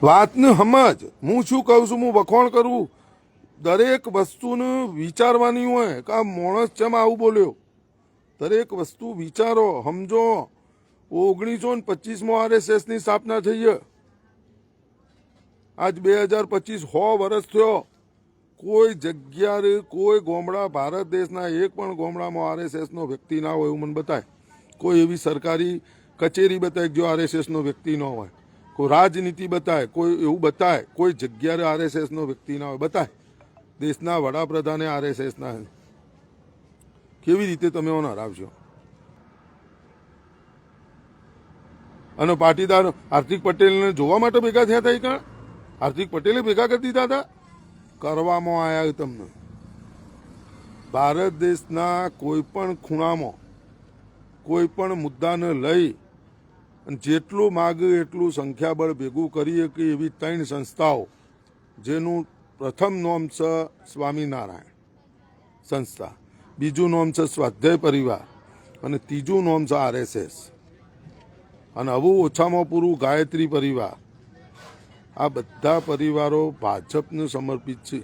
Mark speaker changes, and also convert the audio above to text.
Speaker 1: વાતને સમજ. હું શું કહું છું, હું વખોણ કરું. દરેક વસ્તુને વિચારવાની હોય કે આ માણસ ચમ આવું બોલ્યો. દરેક વસ્તુ વિચારો, સમજો. 1925માં RSSની સ્થાપના થઈ છે. આજ 2025 100 વર્ષ થયો. કોઈ જગ્યાએ કોઈ ગામડા ભારત દેશના એક પણ ગામડામાં RSSનો વ્યક્તિ ના હોય એવું મને બતાય. કોઈ એવી સરકારી કચેરી બતાય જો RSSનો વ્યક્તિ ન હોય. કોઈ રાજનીતિ બતાય, કોઈ એવું બતાય, કોઈ જગ્યાએ RSSનો વ્યક્તિ ના હોય બતાય. દેશના વડાપ્રધાને RSSના. કેવી રીતે તમે ઓન હરાવશો? અને પાટીદાર હાર્દિક પટેલને જોવા માટે ભેગા થયા હતા. કારણ હાર્દિક પટેલે ભેગા કરી દીધા હતા. કરવામાં આવ્યા તમને. ભારત દેશના કોઈ પણ ખૂણામાં કોઈ પણ મુદ્દાને લઈ અને જેટલું માગે એટલું સંખ્યાબળ ભેગું કરીએ કે એવી 3 સંસ્થાઓ, જેનું પ્રથમ નામ છે સ્વામિનારાયણ સંસ્થા, બીજું નામ છે સ્વાધ્યાય પરિવાર અને ત્રીજું નામ છે RSS. અને હવે ઓછામાં પૂરું ગાયત્રી પરિવાર. આ બધા પરિવારો ભાજપને સમર્પિત છે.